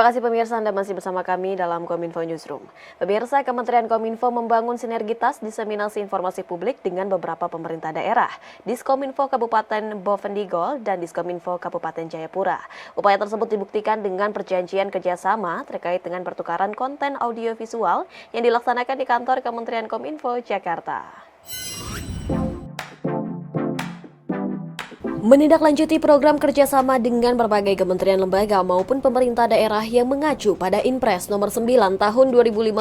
kasih pemirsa, Anda masih bersama kami dalam Kominfo Newsroom. Pemirsa, Kementerian Kominfo membangun sinergitas diseminasi informasi publik dengan beberapa pemerintah daerah, Diskominfo Kabupaten Bovendigol dan Diskominfo Kabupaten Jayapura. Upaya tersebut dibuktikan dengan perjanjian kerjasama terkait dengan pertukaran konten audiovisual yang dilaksanakan di kantor Kementerian Kominfo, Jakarta. Menindaklanjuti program kerjasama dengan berbagai kementerian lembaga maupun pemerintah daerah yang mengacu pada Inpres nomor 9 tahun 2015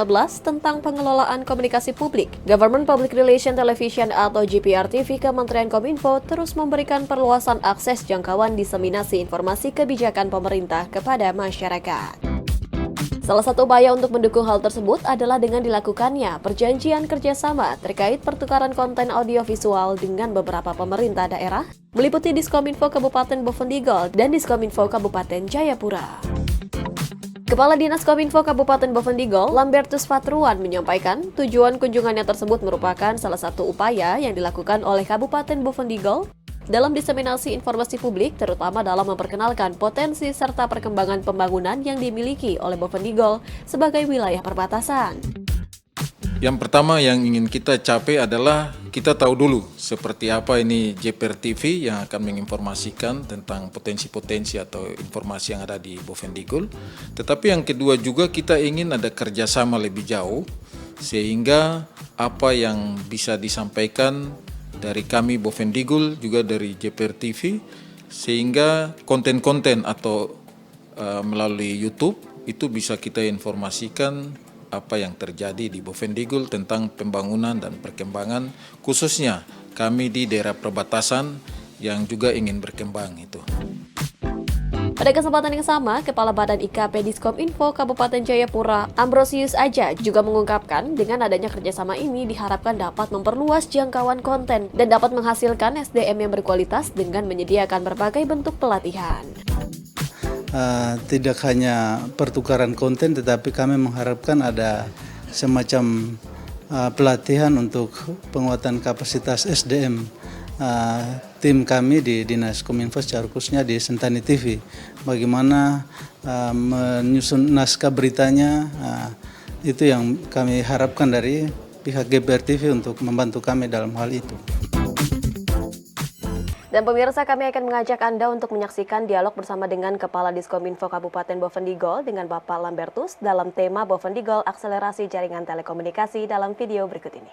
tentang pengelolaan komunikasi publik, Government Public Relation Television atau GPRTV Kementerian Kominfo terus memberikan perluasan akses jangkauan diseminasi informasi kebijakan pemerintah kepada masyarakat. Salah satu upaya untuk mendukung hal tersebut adalah dengan dilakukannya perjanjian kerjasama terkait pertukaran konten audiovisual dengan beberapa pemerintah daerah, meliputi Diskominfo Kabupaten Bovendigol dan Diskominfo Kabupaten Jayapura. Kepala Dinas Kominfo Kabupaten Bovendigol, Lambertus Fatruan, menyampaikan tujuan kunjungannya tersebut merupakan salah satu upaya yang dilakukan oleh Kabupaten Bovendigol dalam diseminasi informasi publik, terutama dalam memperkenalkan potensi serta perkembangan pembangunan yang dimiliki oleh Bovendigol sebagai wilayah perbatasan. Yang pertama yang ingin kita capai adalah kita tahu dulu seperti apa ini GPRTV yang akan menginformasikan tentang potensi-potensi atau informasi yang ada di Bovendigol. Tetapi yang kedua juga kita ingin ada kerjasama lebih jauh sehingga apa yang bisa disampaikan dari kami Bovendigol juga dari GPRTV sehingga konten-konten atau melalui YouTube itu bisa kita informasikan apa yang terjadi di Bovendigol tentang pembangunan dan perkembangan khususnya kami di daerah perbatasan yang juga ingin berkembang itu. Pada kesempatan yang sama, Kepala Badan IKP Diskominfo Kabupaten Jayapura, Ambrosius Aja, juga mengungkapkan dengan adanya kerjasama ini diharapkan dapat memperluas jangkauan konten dan dapat menghasilkan SDM yang berkualitas dengan menyediakan berbagai bentuk pelatihan. Tidak hanya pertukaran konten, tetapi kami mengharapkan ada semacam pelatihan untuk penguatan kapasitas SDM. Tim kami di Dinas Kominfo secara khususnya di Sentani TV, bagaimana menyusun naskah beritanya, itu yang kami harapkan dari pihak GPRTV untuk membantu kami dalam hal itu. Dan pemirsa, kami akan mengajak Anda untuk menyaksikan dialog bersama dengan Kepala Diskominfo Kabupaten Bovendigol dengan Bapak Lambertus dalam tema Bovendigol Akselerasi Jaringan Telekomunikasi dalam video berikut ini.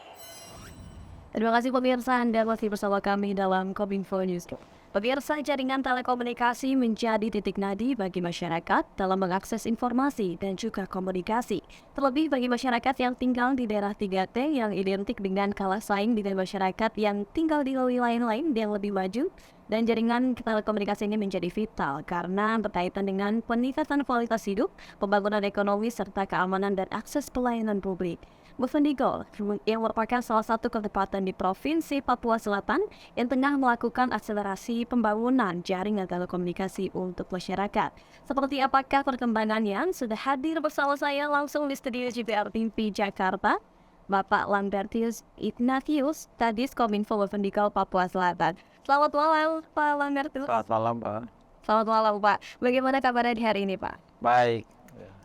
Terima kasih pemirsa, Anda masih bersama kami dalam Kominfo News. Pemirsa, jaringan telekomunikasi menjadi titik nadi bagi masyarakat dalam mengakses informasi dan juga komunikasi. Terlebih bagi masyarakat yang tinggal di daerah 3T yang identik dengan kalah saing dengan masyarakat yang tinggal di wilayah lain yang lebih maju. Dan jaringan telekomunikasi ini menjadi vital karena berkaitan dengan peningkatan kualitas hidup, pembangunan ekonomi, serta keamanan dan akses pelayanan publik. Bovendigol yang merupakan salah satu kabupaten di Provinsi Papua Selatan yang tengah melakukan akselerasi pembangunan jaringan telekomunikasi untuk masyarakat. Seperti apakah perkembangannya? Sudah hadir bersama saya langsung di studio GPRTV Jakarta, Bapak Lambertus Ignatius, Diskominfo Bovendigol Papua Selatan. Selamat malam, Pak Lambertus. Selamat malam, Pak. Selamat malam, Pak. Bagaimana kabarnya di hari ini, Pak? Baik.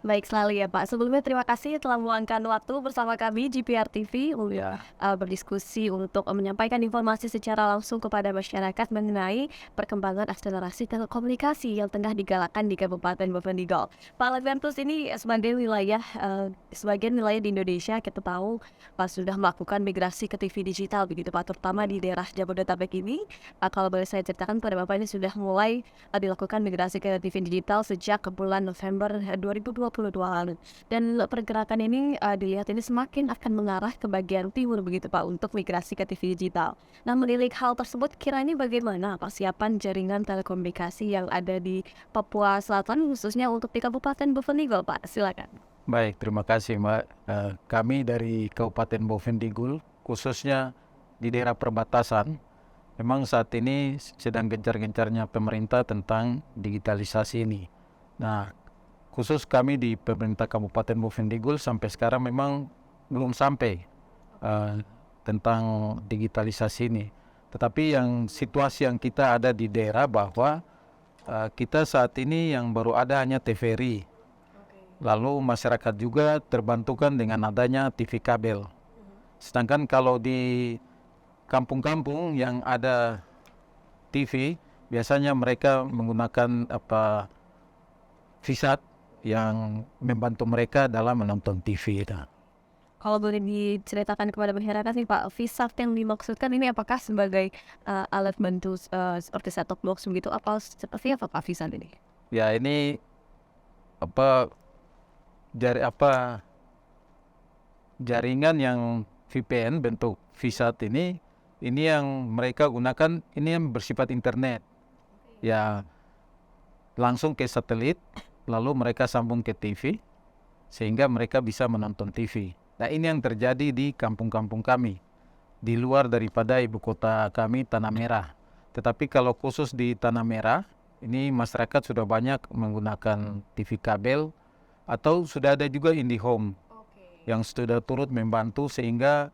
Baik sekali ya, Pak. Sebelumnya terima kasih telah meluangkan waktu bersama kami GPRTV untuk berdiskusi untuk menyampaikan informasi secara langsung kepada masyarakat mengenai perkembangan akselerasi telekomunikasi yang tengah digalakkan di Kabupaten Bovendigol. Pak Lambertus, ini sebagian wilayah di Indonesia kita tahu Pak sudah melakukan migrasi ke TV digital begitu Pak, terutama di daerah Jabodetabek ini. Kalau boleh saya ceritakan pada Bapak, ini sudah mulai dilakukan migrasi ke TV digital sejak bulan November 2022 lalu. Dan pergerakan ini dilihat ini semakin akan mengarah ke bagian timur begitu Pak untuk migrasi ke TV digital. Nah, menilik hal tersebut, kira ini bagaimana persiapan jaringan telekomunikasi yang ada di Papua Selatan khususnya untuk di Kabupaten Bovendigol, Pak? Silakan. Baik, terima kasih, Mbak. Kami dari Kabupaten Bovendigol khususnya di daerah perbatasan memang saat ini sedang gencar-gencarnya pemerintah tentang digitalisasi ini. Nah, khusus kami di pemerintah Kabupaten Bovendigol sampai sekarang memang belum sampai tentang digitalisasi ini. Tetapi yang situasi yang kita ada di daerah bahwa kita saat ini yang baru ada hanya TVRI. Lalu masyarakat juga terbantukan dengan adanya TV kabel. Sedangkan kalau di kampung-kampung yang ada TV, biasanya mereka menggunakan VSAT yang membantu mereka dalam menonton TV. Kalau boleh diceritakan kepada masyarakat nih Pak, VSAT yang dimaksudkan ini apakah sebagai alat bantu seperti set-top box begitu, apa seperti apa Pak VSAT ini? Ya ini jaringan yang VPN bentuk VSAT ini yang mereka gunakan, ini yang bersifat internet. Ya langsung ke satelit, lalu mereka sambung ke TV sehingga mereka bisa menonton TV. Nah ini yang terjadi di kampung-kampung kami, di luar daripada ibu kota kami Tanah Merah. Tetapi kalau khusus di Tanah Merah, ini masyarakat sudah banyak menggunakan TV kabel atau sudah ada juga IndiHome yang sudah turut membantu sehingga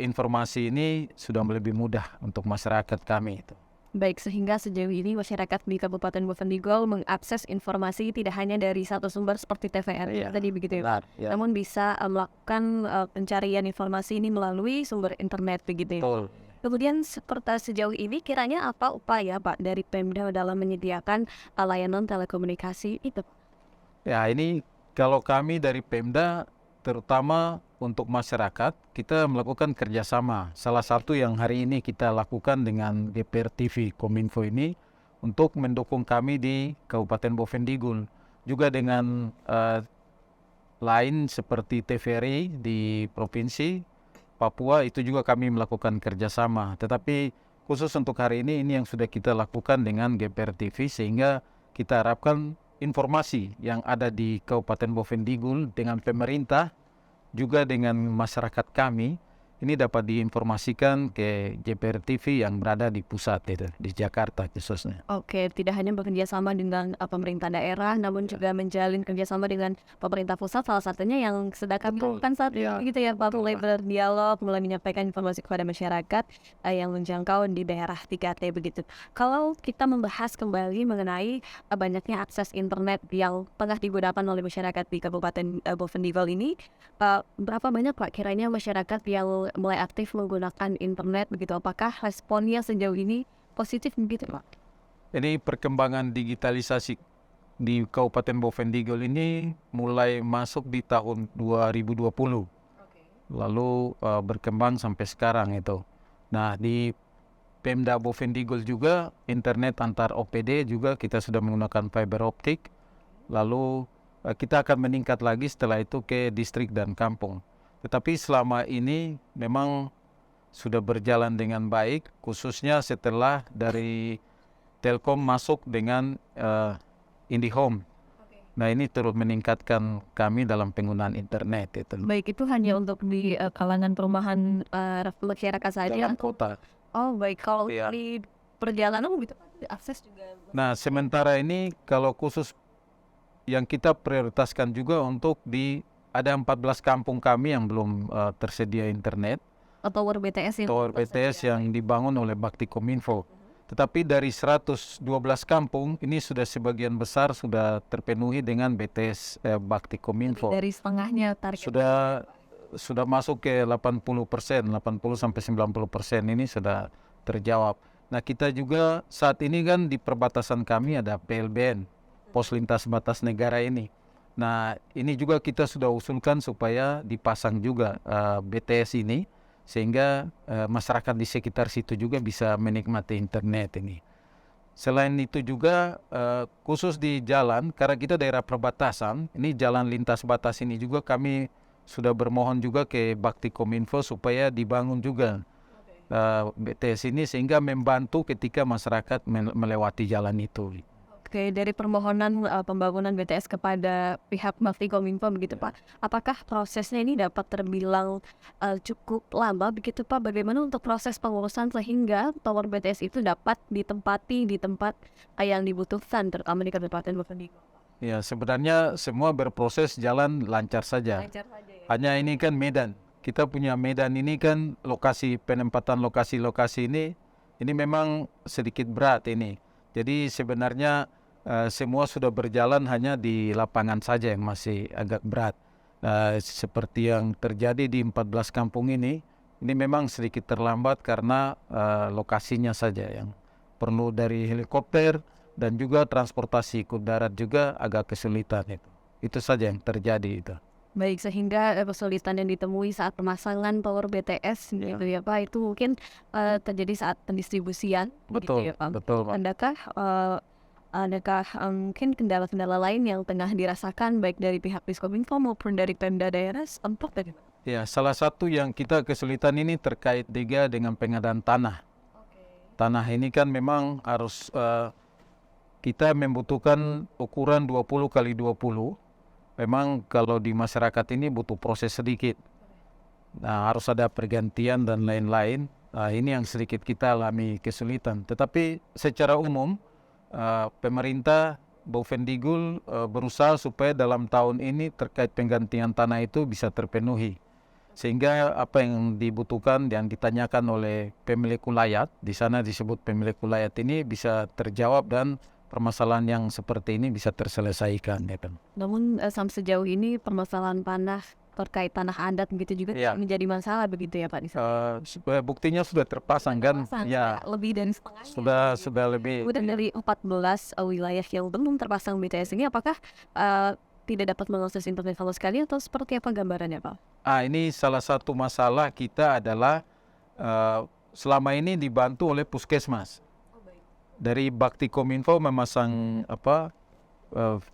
informasi ini sudah lebih mudah untuk masyarakat kami itu. Baik, sehingga sejauh ini masyarakat di Kabupaten Bovendigul mengakses informasi tidak hanya dari satu sumber seperti TVRI tadi begitu ya, Benar, ya. namun bisa melakukan pencarian informasi ini melalui sumber internet begitu ya. Betul. Kemudian seperti sejauh ini kiranya apa upaya Pak dari Pemda dalam menyediakan layanan telekomunikasi itu? Ya ini kalau kami dari Pemda terutama untuk masyarakat kita melakukan kerjasama. Salah satu yang hari ini kita lakukan dengan GPR TV Kominfo ini untuk mendukung kami di Kabupaten Bovendigul. Juga dengan lain seperti TVRI di Provinsi Papua itu juga kami melakukan kerjasama. Tetapi khusus untuk hari ini yang sudah kita lakukan dengan GPR TV sehingga kita harapkan informasi yang ada di Kabupaten Bovendigul dengan pemerintah juga dengan masyarakat kami ini dapat diinformasikan ke GPR TV yang berada di pusat itu, di Jakarta khususnya. Oke, tidak hanya bekerja sama dengan pemerintah daerah, namun juga menjalin kerjasama dengan pemerintah pusat. Salah satunya yang sedang kami lakukan saat ini, gitu ya Pak, mulai berdialog, mulai menyampaikan informasi kepada masyarakat yang menjangkau di daerah 3T begitu. Kalau kita membahas kembali mengenai banyaknya akses internet yang tengah digunakan oleh masyarakat di Kabupaten Bovendigul ini, berapa banyak Pak kiranya masyarakat yang mulai aktif menggunakan internet begitu? Apakah responnya sejauh ini positif begitu Pak? Ini perkembangan digitalisasi di Kabupaten Bovendigul ini mulai masuk di tahun 2020. Lalu berkembang sampai sekarang itu. Nah di Pemda Bovendigul juga internet antar OPD juga kita sudah menggunakan fiber optik. Lalu kita akan meningkat lagi setelah itu ke distrik dan kampung. Tetapi selama ini memang sudah berjalan dengan baik, khususnya setelah dari Telkom masuk dengan IndiHome. Nah ini turut meningkatkan kami dalam penggunaan internet itu. Baik, itu hanya untuk di kalangan perumahan masyarakat saja? Dalam kota. Oh baik, kalau Iya. di perjalanan gitu akses juga. Nah sementara ini kalau khusus yang kita prioritaskan juga untuk ada 14 kampung kami yang belum tersedia internet. Tower BTS yang Tower BTS yang dibangun oleh Bakti Kominfo. Tetapi dari 112 kampung ini sudah sebagian besar sudah terpenuhi dengan BTS Bakti Kominfo. dari setengahnya target. Sudah masuk ke 80%, 80-90% ini sudah terjawab. Nah kita juga saat ini kan di perbatasan kami ada PLBN, Pos Lintas Batas Negara ini. Nah ini juga kita sudah usulkan supaya dipasang juga BTS ini sehingga masyarakat di sekitar situ juga bisa menikmati internet ini. Selain itu juga khusus di jalan, karena kita daerah perbatasan, ini jalan lintas batas ini juga kami sudah bermohon juga ke Bakti Kominfo supaya dibangun juga BTS ini sehingga membantu ketika masyarakat melewati jalan itu. Oke, dari permohonan pembangunan BTS kepada pihak Bakti Kominfo begitu Pak, apakah prosesnya ini dapat terbilang cukup lama begitu Pak? Bagaimana untuk proses pengurusan sehingga tower BTS itu dapat ditempati di tempat yang dibutuhkan terutama di Kabupaten Bovendigul? Ya sebenarnya semua berproses jalan lancar saja. Lancar saja ya. Hanya ini kan Medan. Kita punya Medan ini kan lokasi penempatan lokasi-lokasi ini memang sedikit berat ini. Jadi sebenarnya semua sudah berjalan, hanya di lapangan saja yang masih agak berat. Seperti yang terjadi di 14 kampung ini memang sedikit terlambat karena lokasinya saja yang perlu dari helikopter, dan juga transportasi ke darat juga agak kesulitan itu. Itu saja yang terjadi itu. Baik, sehingga kesulitan yang ditemui saat pemasangan power BTS gitu ya Pak, itu mungkin terjadi saat pendistribusian. Betul, gitu ya, Pak. betul, Pak. Adakah mungkin kendala-kendala lain yang tengah dirasakan baik dari pihak Diskominfo maupun dari Pemda daerah untuk bagaimana? Ya, salah satu yang kita kesulitan ini terkait juga dengan pengadaan tanah. Tanah ini kan memang harus kita membutuhkan ukuran 20 kali 20. Memang kalau di masyarakat ini butuh proses sedikit. Nah, harus ada pergantian dan lain-lain. Ini yang sedikit kita alami kesulitan. Tetapi secara umum pemerintah Bovendigul berusaha supaya dalam tahun ini terkait penggantian tanah itu bisa terpenuhi. Sehingga apa yang dibutuhkan, yang ditanyakan oleh pemilik wilayah, di sana disebut pemilik wilayah ini bisa terjawab dan permasalahan yang seperti ini bisa terselesaikan. Ya kan? Namun sampai sejauh ini permasalahan tanah terkait tanah adat begitu juga menjadi masalah begitu ya Pak? Buktinya sudah terpasang kan? Ya, lebih dari setengah. Sudah lebih. Kemudian dari 14 wilayah yang belum terpasang BTS ini, apakah tidak dapat mengakses internet sama sekali atau seperti apa gambarannya Pak? Ini salah satu masalah kita adalah selama ini dibantu oleh puskesmas. Dari Bakti Kominfo memasang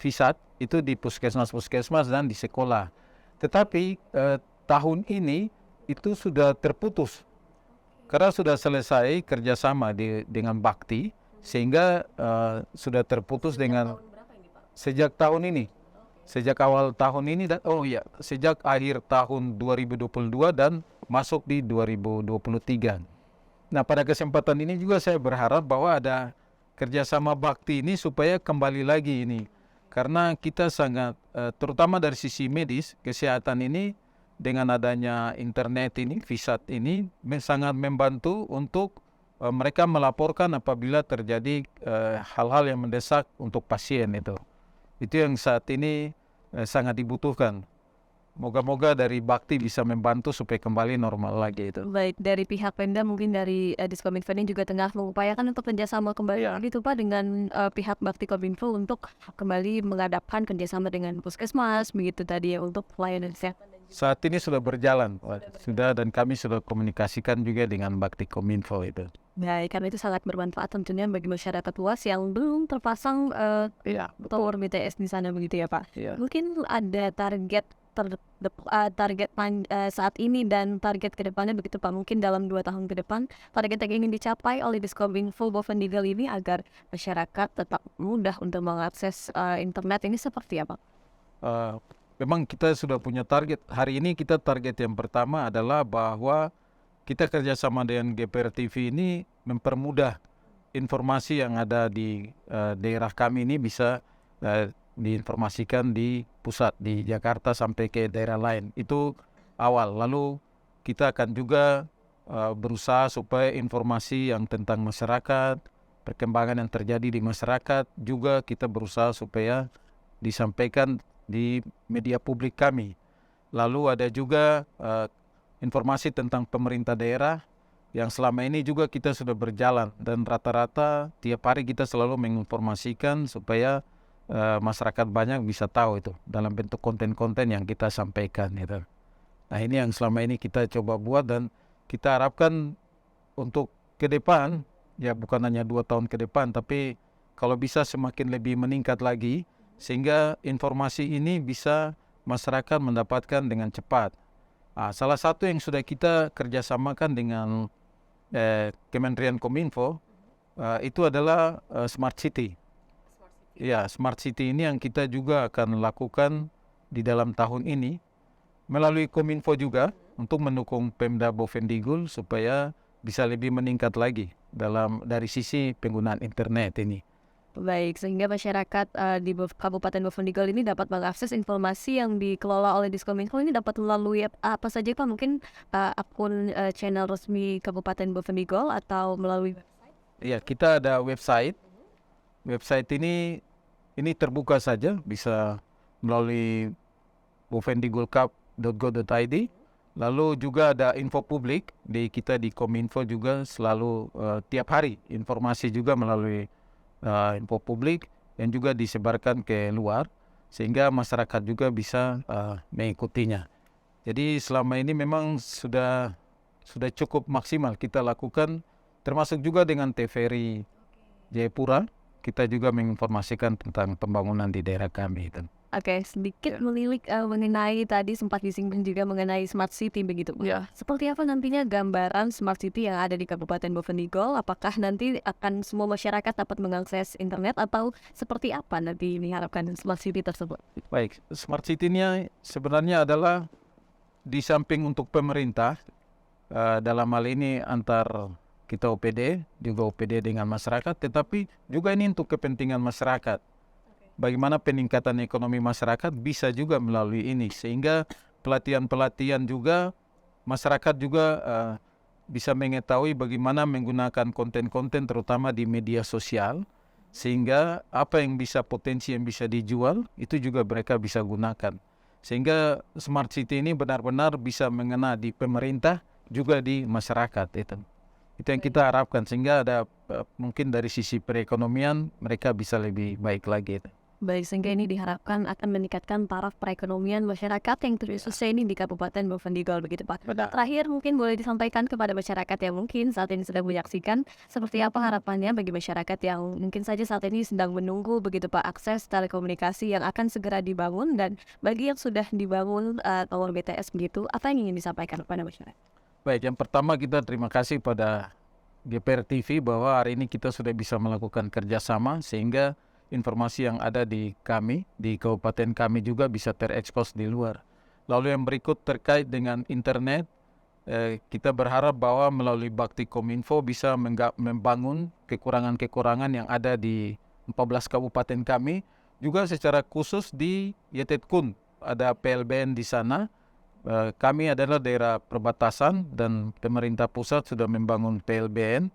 VSAT itu di puskesmas dan di sekolah. Tetapi tahun ini itu sudah terputus karena sudah selesai kerjasama dengan Bakti, sehingga sudah terputus dengan sejak tahun ini, sejak awal tahun ini dan sejak akhir tahun 2022 dan masuk di 2023. Nah, pada kesempatan ini juga saya berharap bahwa ada kerjasama Bakti ini supaya kembali lagi ini. Karena kita sangat, terutama dari sisi medis, kesehatan ini dengan adanya internet ini, VSAT ini, sangat membantu untuk mereka melaporkan apabila terjadi hal-hal yang mendesak untuk pasien itu. Itu yang saat ini sangat dibutuhkan. Moga-moga dari Bakti bisa membantu supaya kembali normal lagi itu. Baik, dari pihak Pemda mungkin dari Diskominfo ini juga tengah mengupayakan untuk kerjasama kembali gitu Pak dengan pihak Bakti Kominfo untuk kembali mengadapkan kerjasama dengan puskesmas begitu tadi ya untuk pelayanan kesehatan. Saat ini sudah berjalan, sudah, dan kami sudah komunikasikan juga dengan Bakti Kominfo itu. Baik, karena itu sangat bermanfaat tentunya bagi masyarakat luas yang belum terpasang tower BTS di sana begitu ya Pak. Mungkin ada target saat ini dan target ke depannya begitu Pak, mungkin dalam 2 tahun ke depan target yang ingin dicapai oleh Diskominfo Bovendigul ini agar masyarakat tetap mudah untuk mengakses internet ini seperti apa? Memang kita sudah punya target. Hari ini kita target yang pertama adalah bahwa kita kerjasama dengan GPR TV ini mempermudah informasi yang ada di daerah kami ini bisa diinformasikan di pusat, di Jakarta sampai ke daerah lain. Itu awal. Lalu kita akan juga berusaha supaya informasi yang tentang masyarakat, perkembangan yang terjadi di masyarakat, juga kita berusaha supaya disampaikan di media publik kami. Lalu ada juga informasi tentang pemerintah daerah yang selama ini juga kita sudah berjalan, dan rata-rata tiap hari kita selalu menginformasikan supaya masyarakat banyak bisa tahu itu dalam bentuk konten-konten yang kita sampaikan itu. Nah, ini yang selama ini kita coba buat, dan kita harapkan untuk ke depan, ya bukan hanya 2 tahun ke depan, tapi kalau bisa semakin lebih meningkat lagi, sehingga informasi ini bisa masyarakat mendapatkan dengan cepat. Salah satu yang sudah kita kerjasamakan dengan Kementerian Kominfo itu adalah Smart City. Ya, Smart City ini yang kita juga akan lakukan di dalam tahun ini melalui Kominfo juga untuk mendukung Pemda Bovendigul supaya bisa lebih meningkat lagi dari sisi penggunaan internet ini. Baik, sehingga masyarakat di Kabupaten Bovendigul ini dapat mengakses informasi yang dikelola oleh Diskominfo ini dapat melalui apa saja Pak? Mungkin akun channel resmi Kabupaten Bovendigul atau melalui website? Iya, kita ada website. Website ini ini terbuka saja, bisa melalui bofendigulcup.go.id. Lalu juga ada info publik kita di Kominfo juga selalu tiap hari informasi juga melalui info publik yang juga disebarkan ke luar sehingga masyarakat juga bisa mengikutinya. Jadi selama ini memang sudah cukup maksimal kita lakukan, termasuk juga dengan TVRI Jayapura. Kita juga menginformasikan tentang pembangunan di daerah kami. Oke, sedikit melilik mengenai tadi sempat disinggung juga mengenai smart city begitu. Seperti apa nantinya gambaran smart city yang ada di Kabupaten Bovendigul? Apakah nanti akan semua masyarakat dapat mengakses internet atau seperti apa nanti diharapkan smart city tersebut? Baik, smart city-nya sebenarnya adalah di samping untuk pemerintah, dalam hal ini antar kita OPD, juga OPD dengan masyarakat, tetapi juga ini untuk kepentingan masyarakat. Bagaimana peningkatan ekonomi masyarakat bisa juga melalui ini, sehingga pelatihan-pelatihan juga masyarakat juga bisa mengetahui bagaimana menggunakan konten-konten terutama di media sosial, sehingga apa yang bisa potensi yang bisa dijual itu juga mereka bisa gunakan. Sehingga smart city ini benar-benar bisa mengena di pemerintah juga di masyarakat itu yang kita harapkan, sehingga ada mungkin dari sisi perekonomian mereka bisa lebih baik lagi. Baik, sehingga ini diharapkan akan meningkatkan taraf perekonomian masyarakat yang khususnya ini di Kabupaten Bovendigul begitu Pak. Terakhir mungkin boleh disampaikan kepada masyarakat yang mungkin saat ini sedang menyaksikan seperti apa harapannya bagi masyarakat yang mungkin saja saat ini sedang menunggu begitu Pak akses telekomunikasi yang akan segera dibangun, dan bagi yang sudah dibangun tower BTS begitu, apa yang ingin disampaikan kepada masyarakat? Baik, yang pertama kita terima kasih pada GPR TV bahwa hari ini kita sudah bisa melakukan kerjasama sehingga informasi yang ada di kami, di kabupaten kami juga bisa terekspos di luar. Lalu yang berikut terkait dengan internet, kita berharap bahwa melalui Bakti Kominfo bisa membangun kekurangan-kekurangan yang ada di 14 kabupaten kami, juga secara khusus di Yetetkun, ada PLBN di sana. Kami adalah daerah perbatasan dan pemerintah pusat sudah membangun PLBN.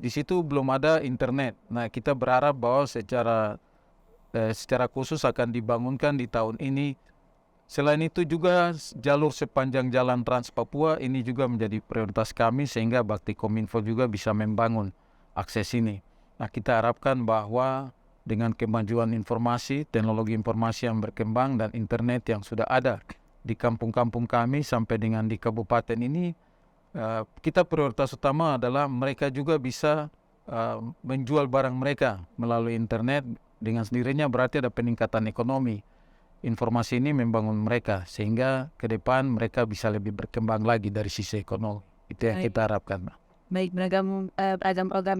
Di situ belum ada internet. Nah, kita berharap bahwa secara khusus akan dibangunkan di tahun ini. Selain itu juga jalur sepanjang jalan Trans Papua ini juga menjadi prioritas kami sehingga Bakti Kominfo juga bisa membangun akses ini. Nah, kita harapkan bahwa dengan kemajuan informasi, teknologi informasi yang berkembang dan internet yang sudah ada di kampung-kampung kami sampai dengan di kabupaten ini, kita prioritas utama adalah mereka juga bisa menjual barang mereka melalui internet. Dengan sendirinya berarti ada peningkatan ekonomi. Informasi ini membangun mereka sehingga ke depan mereka bisa lebih berkembang lagi dari sisi ekonomi. Itu yang kita harapkan. Baik, beragam program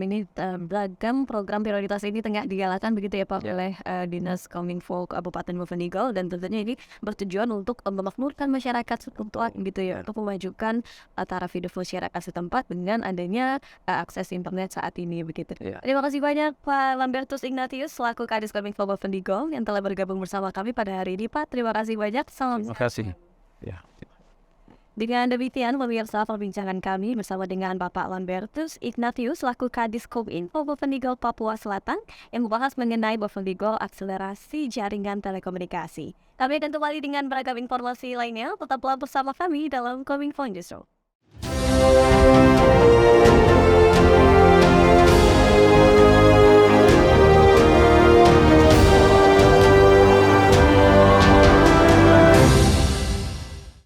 prioritas ini tengah digalakan begitu ya Pak oleh Dinas Kominfo Kabupaten Bovendigul, dan tentunya ini bertujuan untuk memakmurkan masyarakat setempat gitu ya, untuk memajukan taraf hidup masyarakat setempat dengan adanya akses internet saat ini begitu. Terima kasih banyak Pak Lambertus Ignatius selaku Kadis Kominfo Bovendigul yang telah bergabung bersama kami pada hari ini Pak. Terima kasih banyak. Salam. Terima kasih. Ya. Dengan demikian, pemirsa, perbincangan kami bersama dengan Bapak Lambertus Ignatius selaku Kadis Kominfo Bovendigul Papua Selatan yang membahas mengenai Bovendigul akselerasi jaringan telekomunikasi. Kami akan kembali dengan beragam informasi lainnya. Tetaplah bersama kami dalam Kominfo Industri.